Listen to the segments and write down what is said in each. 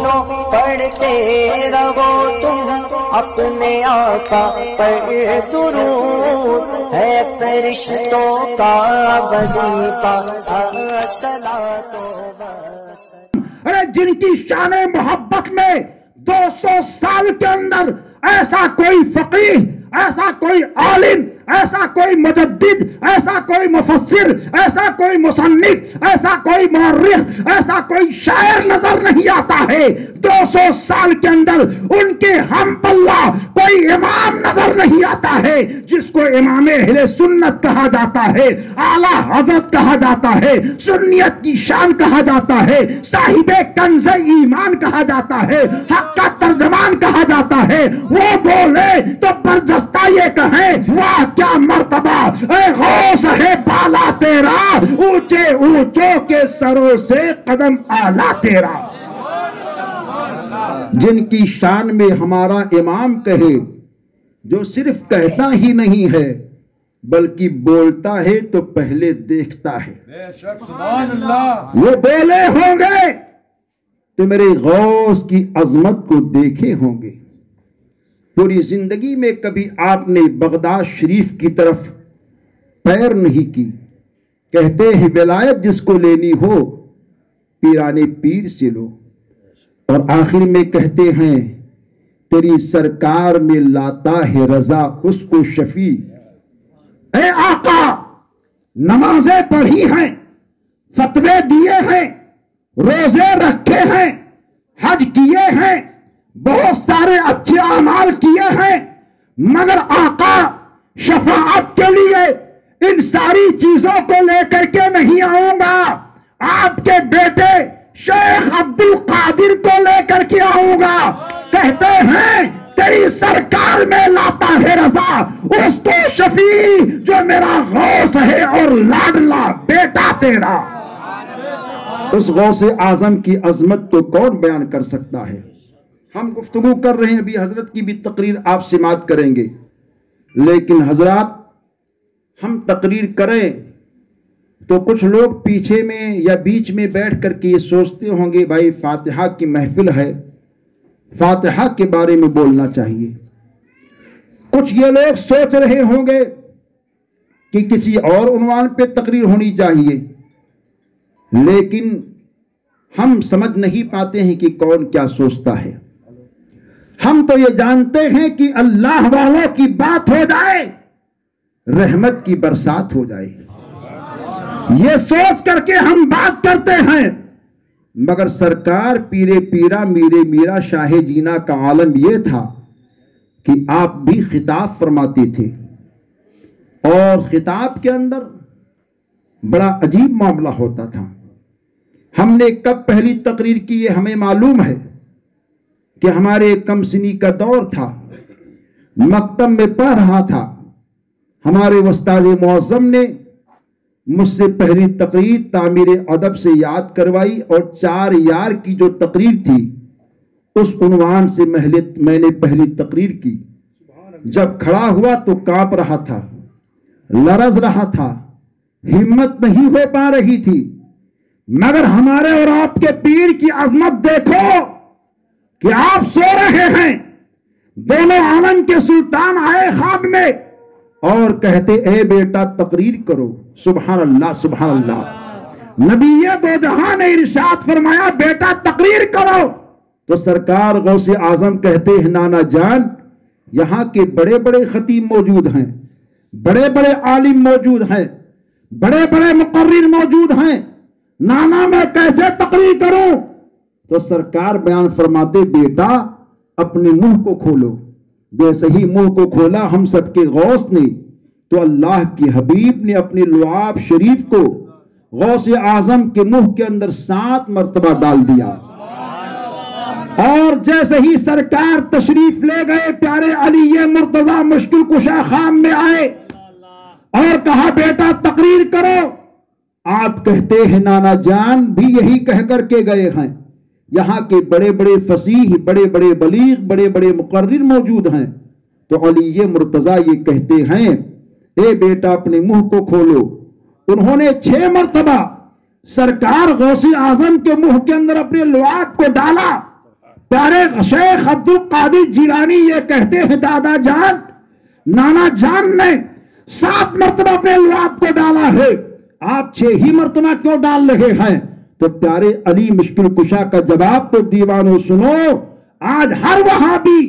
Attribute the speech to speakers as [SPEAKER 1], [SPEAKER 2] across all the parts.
[SPEAKER 1] مومنوں پڑھتے رہو تم اپنے آقا پر درود، ہے فرشتوں کا وظیفہ الصلاۃ والسلام۔
[SPEAKER 2] ارے جن کی شان محبت میں 200 سال کے اندر ایسا کوئی فقیہ، ایسا کوئی عالم، ایسا کوئی مجدد، ایسا کوئی مفسر، ایسا کوئی مصنف، ایسا کوئی مورخ، ایسا کوئی شاعر نظر نہیں آتا ہے۔ 200 سال کے اندر ان کے ہم پلہ کوئی امام نظر نہیں آتا ہے جس کو امام اہل سنت کہا جاتا ہے، اعلیٰ حضرت کہا جاتا ہے، سنیت کی شان کہا جاتا ہے، صاحب کنز ایمان کہا جاتا ہے، حق کا ترجمان کہا جاتا ہے۔ وہ بولے تو برجستہ یہ کہیں، واہ کیا مرتبہ، اے غوث ہے بالا تیرا، اونچے اونچوں کے سروں سے قدم اعلیٰ تیرا۔ جن کی شان میں ہمارا امام کہے، جو صرف کہتا ہی نہیں ہے بلکہ بولتا ہے تو پہلے دیکھتا ہے۔
[SPEAKER 3] سبحان اللہ۔
[SPEAKER 2] وہ بولے ہوں گے تو میرے غوث کی عظمت کو دیکھے ہوں گے۔ پوری زندگی میں کبھی آپ نے بغداد شریف کی طرف پیر نہیں کی۔ کہتے ہیں ولایت جس کو لینی ہو پیرانے پیر سے لو، اور آخر میں کہتے ہیں تیری سرکار میں لاتا ہے رضا اس کو شفیع۔ اے آقا، نمازیں پڑھی ہیں، فتوے دیے ہیں، روزے رکھے ہیں، حج کیے ہیں، بہت سارے اچھے اعمال کیے ہیں، مگر آقا شفاعت کے لیے ان ساری چیزوں کو لے کر کے نہیں آؤں گا، آپ کے بیٹے شیخ عبد القادر کو لے کر کے آؤں گا۔ کہتے ہیں تیری سرکار میں لاتا ہے رضا اس کو شفیع جو میرا غوث ہے اور لاڈلا بیٹا تیرا۔ اس غوث اعظم کی عظمت کو کون بیان کر سکتا ہے؟ ہم گفتگو کر رہے ہیں، ابھی حضرت کی بھی تقریر آپ سماعت کریں گے، لیکن حضرات ہم تقریر کریں تو کچھ لوگ پیچھے میں یا بیچ میں بیٹھ کر کے یہ سوچتے ہوں گے بھائی فاتحہ کی محفل ہے، فاتحہ کے بارے میں بولنا چاہیے۔ کچھ یہ لوگ سوچ رہے ہوں گے کہ کسی اور عنوان پہ تقریر ہونی چاہیے، لیکن ہم سمجھ نہیں پاتے ہیں کہ کون کیا سوچتا ہے۔ ہم تو یہ جانتے ہیں کہ اللہ والوں کی بات ہو جائے رحمت کی برسات ہو جائے، یہ سوچ کر کے ہم بات کرتے ہیں، مگر سرکار پیرے پیرا میرے میرا شاہ جینا کا عالم یہ تھا کہ آپ بھی خطاب فرماتے تھے، اور خطاب کے اندر بڑا عجیب معاملہ ہوتا تھا۔ ہم نے کب پہلی تقریر کی یہ ہمیں معلوم ہے کہ ہمارے کم سنی کا دور تھا، مکتب میں پڑھ رہا تھا، ہمارے استاد معظم نے مجھ سے پہلی تقریر تعمیر ادب سے یاد کروائی، اور 4 یار کی جو تقریر تھی اس عنوان سے میں نے پہلی تقریر کی۔ جب کھڑا ہوا تو کانپ رہا تھا، لرز رہا تھا، ہمت نہیں ہو پا رہی تھی، مگر ہمارے اور آپ کے پیر کی عظمت دیکھو کہ آپ سو رہے ہیں، دونوں عالم کے سلطان آئے خواب میں اور کہتے اے بیٹا تقریر کرو۔ سبحان اللہ سبحان اللہ۔ نبی دو جہاں نے ارشاد فرمایا بیٹا تقریر کرو، تو سرکار غوث اعظم کہتے ہیں نانا جان یہاں کے بڑے بڑے خطیب موجود ہیں، بڑے بڑے عالم موجود ہیں، بڑے بڑے مقرر موجود ہیں، نانا میں کیسے تقریر کروں؟ تو سرکار بیان فرماتے بیٹا اپنے منہ کو کھولو۔ جیسے ہی منہ کو کھولا ہم سب کے غوث نے، تو اللہ کے حبیب نے اپنے لعاب شریف کو غوث اعظم کے منہ کے اندر 7 مرتبہ ڈال دیا، اور جیسے ہی سرکار تشریف لے گئے پیارے علی مرتضی مشکل کشا خان میں آئے اور کہا بیٹا تقریر کرو۔ آپ کہتے ہیں نانا جان بھی یہی کہہ کر کے گئے ہیں، یہاں کے بڑے بڑے فصیح، بڑے بڑے بلیغ، بڑے بڑے مقرر موجود ہیں، تو علی مرتضی یہ کہتے ہیں اے بیٹا اپنے منہ کو کھولو۔ انہوں نے 6 مرتبہ سرکار غوث اعظم کے منہ کے اندر اپنے لعاب کو ڈالا، پیارے شیخ عبد القادر جیلانی یہ کہتے ہیں دادا جان نانا جان نے 7 مرتبہ اپنے لعاب کو ڈالا ہے، آپ 6 ہی مرتبہ کیوں ڈال رہے ہیں؟ تو پیارے علی مشکل کشا کا جواب تو دیوانوں سنو، آج ہر وہابی،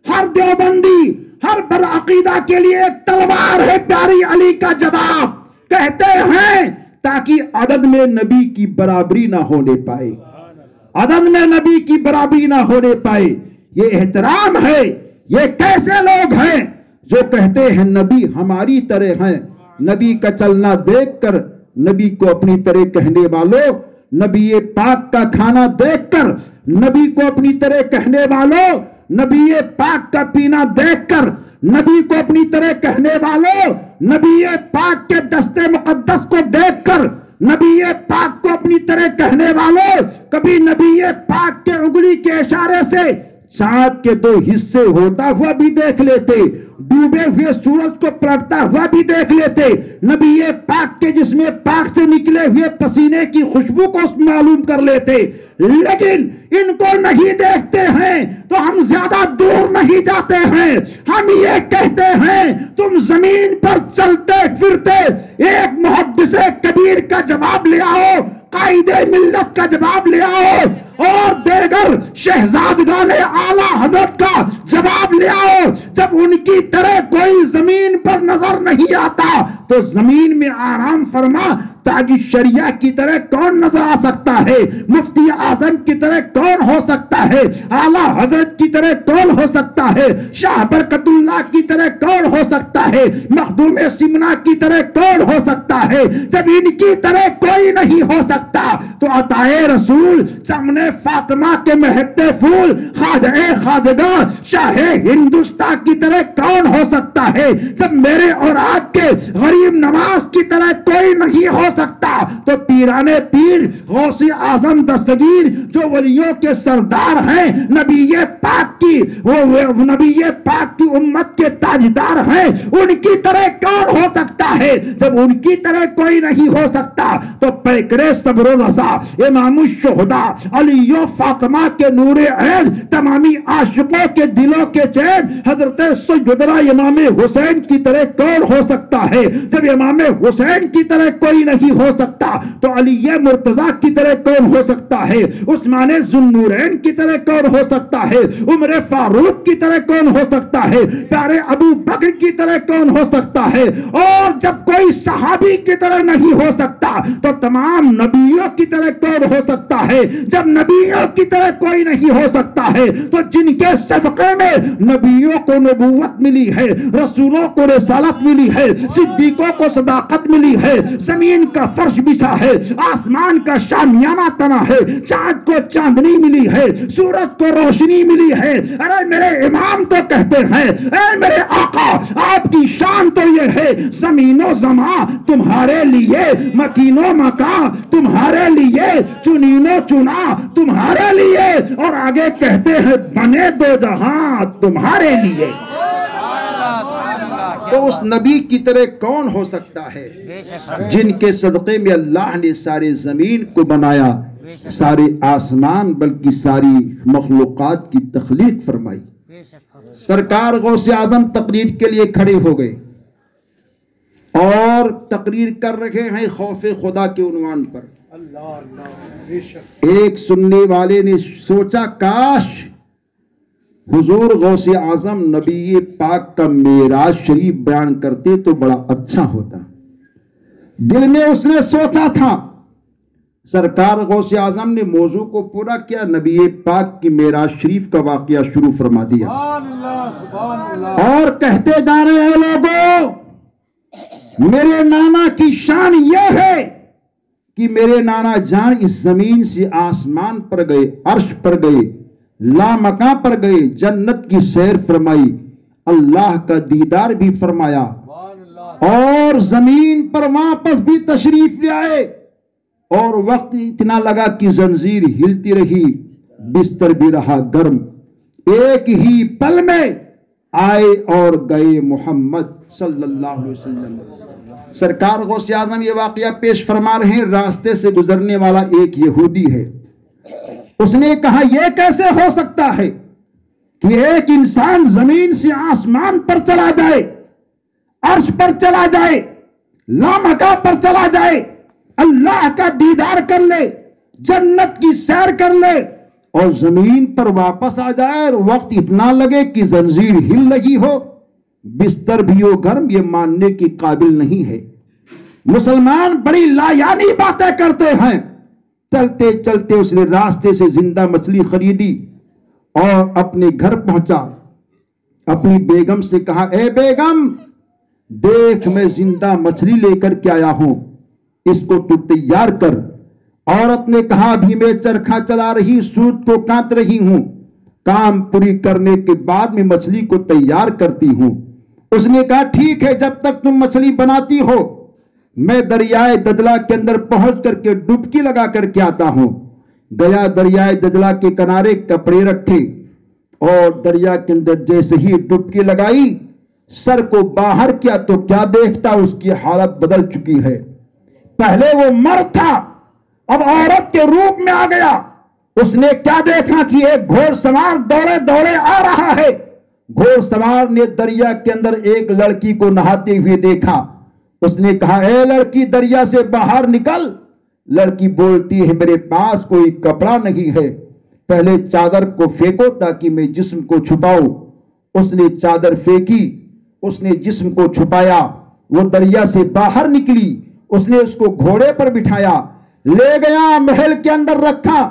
[SPEAKER 2] ہر دیوبندی، ہر برعقیدہ کے لیے ایک تلوار ہے پیاری علی کا جواب، کہتے ہیں تاکہ عدد میں نبی کی برابری نہ ہونے پائے، عدد میں نبی کی برابری نہ ہونے پائے۔ یہ احترام ہے، یہ کیسے لوگ ہیں جو کہتے ہیں نبی ہماری طرح ہیں، نبی کا چلنا دیکھ کر نبی کو اپنی طرح کہنے والوں، نبی پاک کا کھانا دیکھ کر نبی کو اپنی طرح کہنے والوں، نبی پاک کا پینا دیکھ کر نبی کو اپنی طرح کہنے والوں، نبی پاک کے دستے مقدس کو دیکھ کر نبی پاک کو اپنی طرح کہنے والوں، کبھی نبی پاک کے انگلی کے اشارے سے چاند کے 2 حصے ہوتا ہوا بھی دیکھ لیتے، ڈوبے ہوئے سورج کو پلٹتا ہوا بھی دیکھ لیتے، نبی پاک کے جسم پاک سے نکلے ہوئے پسینے کی خوشبو کو معلوم کر لیتے، لیکن ان کو نہیں دیکھتے ہیں تو ہم زیادہ دور نہیں جاتے ہیں، ہم یہ کہتے ہیں تم زمین پر چلتے پھرتے ایک محدث کبیر کا جواب لے آؤ، قائد ملت کا جواب لے آؤ، اور دیگر شہزادگان اعلیٰ حضرت کا جواب لے آؤ۔ جب ان کی طرح کوئی زمین پر نظر نہیں آتا تو زمین میں آرام فرما، تاج شریعہ کی طرح کون نظر آ سکتا ہے؟ مفتی اعظم کی طرح کون ہو سکتا ہے؟ اعلیٰ حضرت کی طرح کون ہو سکتا ہے؟ شاہ برکت اللہ کی طرح کون ہو سکتا ہے؟ مخدوم سمنا کی طرح کون ہو سکتا ہے؟ جب ان کی طرح کوئی نہیں ہو سکتا تو عطائے رسول، چمن فاطمہ کے مہکتے پھول، خواجہ خواجگاہ شاہ ہندوستان کی طرح کون ہو سکتا ہے؟ جب میرے اور آپ کے غریب نواز کی طرح کوئی نہیں ہو سکتا تو پیران پیر، غوث اعظم دستگیر جو ولیوں کے سردار ہیں، نبی پاک کی امت کے تاجدار ہیں، ان کی طرح کون ہو سکتا ہے؟ جب ان کی طرح کوئی نہیں ہو سکتا تو پیکرے صبر و رضا، امام الشہداء، علی و فاطمہ کے نور عین، تمامی عاشقوں کے دلوں کے چین حضرت سیدنا امام حسین کی طرح کون ہو سکتا ہے؟ جب امام حسین کی طرح کوئی نہیں ہو سکتا تو علی مرتضیٰ کی طرح کون ہو سکتا ہے؟ عثمان ذوالنورین کی طرح کون ہو سکتا ہے؟ عمر فاروق کی طرح کون ہو سکتا ہے؟ پیارے ابو بکر کی طرح کون ہو سکتا ہے؟ اور جب کوئی صحابی کی طرح نہیں ہو سکتا تو تمام نبیوں کی طرح کون ہو سکتا ہے؟ جب نبیوں کی طرح کوئی نہیں ہو سکتا ہے تو جن کے صدقے میں نبیوں کو نبوت ملی ہے، رسولوں کو رسالت ملی ہے، صدیقوں کو صداقت ملی ہے، زمین کا فرش بچھا ہے، آسمان کا شامیانہ تنا ہے، چاند کو چاندنی ملی ہے، سورج کو روشنی ملی ہے۔ ارے میرے امام تو کہتے ہیں، اے میرے آقا آپ کی شان تو یہ ہے، زمین و زمان تمہارے لیے، مکین و مکان تمہارے لیے، چنین و چنا تمہارے لیے، اور آگے کہتے ہیں بنے 2 جہاں تمہارے لیے۔ تو اس نبی کی طرح کون ہو سکتا ہے جن کے صدقے میں اللہ نے سارے زمین کو بنایا، سارے آسمان بلکہ ساری مخلوقات کی تخلیق فرمائی۔ سرکار غوث اعظم تقریر کے لیے کھڑے ہو گئے اور تقریر کر رہے ہیں خوف خدا کے عنوان پر۔ ایک سننے والے نے سوچا کاش حضور غوث اعظم نبی پاک کا معراج شریف بیان کرتے تو بڑا اچھا ہوتا۔ دل میں اس نے سوچا تھا۔ سرکار غوث اعظم نے موضوع کو پورا کیا، نبی پاک کی معراج شریف کا واقعہ شروع فرما دیا اور کہتے جا رہے ہیں لوگوں، میرے نانا کی شان یہ ہے کہ میرے نانا جان اس زمین سے آسمان پر گئے، عرش پر گئے، لامکاں پر گئے، جنت کی سیر فرمائی، اللہ کا دیدار بھی فرمایا، اور زمین پر واپس بھی تشریف لے آئے، اور وقت اتنا لگا کہ زنجیر ہلتی رہی، بستر بھی رہا گرم، ایک ہی پل میں آئے اور گئے محمد صلی اللہ علیہ وسلم۔ سرکار غوث اعظم یہ واقعہ پیش فرما رہے ہیں، راستے سے گزرنے والا ایک یہودی ہے، اس نے کہا یہ کیسے ہو سکتا ہے کہ ایک انسان زمین سے آسمان پر چلا جائے، عرش پر چلا جائے، لامکاں پر چلا جائے، اللہ کا دیدار کر لے، جنت کی سیر کر لے، اور زمین پر واپس آ جائے اور وقت اتنا لگے کہ زنجیر ہل رہی ہو، بستر بھی ہو گرم، یہ ماننے کی قابل نہیں ہے۔ مسلمان بڑی لایانی باتیں کرتے ہیں۔ چلتے چلتے اس نے راستے سے زندہ مچھلی خریدی اور اپنے گھر پہنچا، اپنی بیگم سے کہا اے بیگم دیکھ میں زندہ مچھلی لے کر کے آیا ہوں، اس کو تو تیار کر۔ عورت نے کہا ابھی میں چرخہ چلا رہی سوت کو کاٹ رہی ہوں، کام پوری کرنے کے بعد میں مچھلی کو تیار کرتی ہوں۔ اس نے کہا ٹھیک ہے، جب تک تم مچھلی بناتی ہو میں دریائے دجلہ کے اندر پہنچ کر کے ڈبکی لگا کر کے آتا ہوں۔ گیا دریائے دجلہ کے کنارے کپڑے رکھے اور دریا کے اندر جیسے ہی ڈبکی لگائی، سر کو باہر کیا تو کیا دیکھتا اس کی حالت بدل چکی ہے۔ پہلے وہ مرد تھا، اب عورت کے روپ میں آ گیا۔ اس نے کیا دیکھا کہ ایک گھوڑ سوار دوڑے دوڑے آ رہا ہے۔ گھوڑ سوار نے دریا کے اندر ایک لڑکی کو نہاتے ہوئے دیکھا۔ اس نے کہا اے لڑکی دریا سے باہر نکل۔ لڑکی بولتی ہے میرے پاس کوئی کپڑا نہیں ہے، پہلے چادر کو پھینکو تاکہ میں جسم کو چھپاؤں۔ اس نے چادر پھینکی، اس نے جسم کو چھپایا، وہ دریا سے باہر نکلی۔ اس نے اس کو گھوڑے پر بٹھایا، لے گیا محل کے اندر رکھا،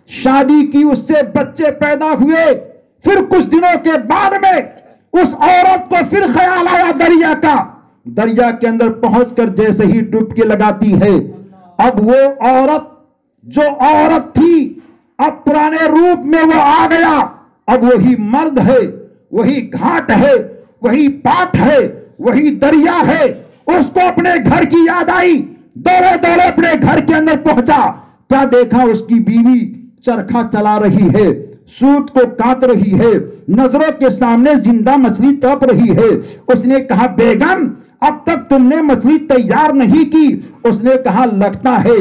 [SPEAKER 2] شادی کی، اس سے بچے پیدا ہوئے۔ پھر کچھ دنوں کے بعد میں اس عورت کو پھر خیال آیا دریا کا۔ دریا کے اندر پہنچ کر جیسے ہی ڈبکی لگاتی ہے، اب وہ عورت جو عورت تھی اب پرانے روپ میں وہ آ گیا۔ اب وہی مرد ہے، وہی گھاٹ ہے، وہی پاٹ ہے، وہی دریا ہے۔ اس کو اپنے گھر کی یاد آئی، دوڑے دوڑے اپنے گھر کے اندر پہنچا۔ کیا دیکھا اس کی بیوی چرخہ چلا رہی ہے، سوت کو کاٹ رہی ہے، نظروں کے سامنے زندہ مچھلی تڑپ رہی ہے۔ اس نے کہا بیگم اب تک تم نے مچھلی تیار نہیں کی۔ اس نے کہا لگتا ہے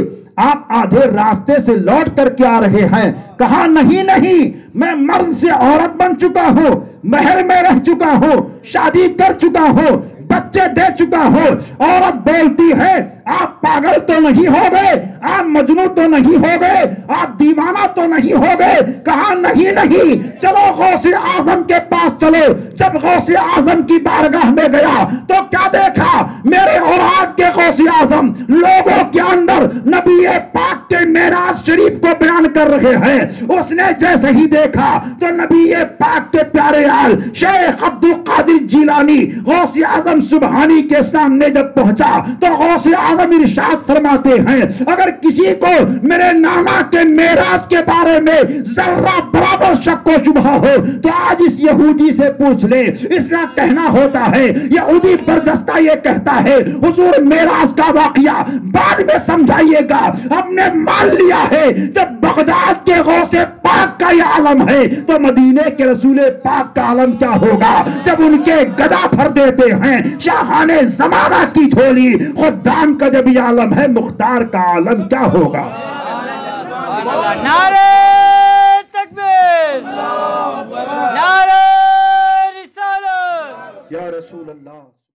[SPEAKER 2] آپ آدھے راستے سے لوٹ کر کے آ رہے ہیں۔ کہا نہیں، میں مرد سے عورت بن چکا ہوں، محل میں رہ چکا ہوں، شادی کر چکا ہوں، بچے دے چکا ہوں۔ عورت بولتی ہے آپ پاگل تو نہیں ہو گئے، آپ مجنون تو نہیں ہو گئے، آپ دیوانہ تو نہیں ہو گئے۔ کہا نہیں، چلو غوث اعظم کے پاس چلو۔ جب غوث اعظم کی بارگاہ میں گیا تو کیا دیکھا، میرے اور آپ کے غوث اعظم لوگوں کے اندر نبی پاک کے معراج شریف کو بیان کر رہے ہیں۔ اس نے جیسے ہی دیکھا تو نبی پاک کے پیارے آل شیخ عبد القادر جیلانی غوث اعظم سبحانی کے سامنے جب پہنچا تو غوث اعظم ارشاد فرماتے ہیں اگر کسی کو میرے نانا کے معراج کے بارے میں ذرہ برابر شک و شبہ ہو تو آج اس یہودی سے پوچھ لے۔ اس کا کہنا ہوتا ہے، یہودی برجستہ یہ کہتا ہے حضور معراج کا واقعہ بعد میں سمجھائیے گا، ہم نے مان لیا ہے جب بغداد کے غوث پاک کا یہ عالم ہے تو مدینے کے رسول پاک کا عالم کیا ہوگا جب ان کے گدا بھر دیتے ہیں شاہان زمانہ کی جھولی۔ خدام کا جب یہ عالم ہے مختار کا عالم کیا ہوگا؟
[SPEAKER 4] نعرہ تکبیر، نعرہ رسالت،
[SPEAKER 2] یا رسول اللہ۔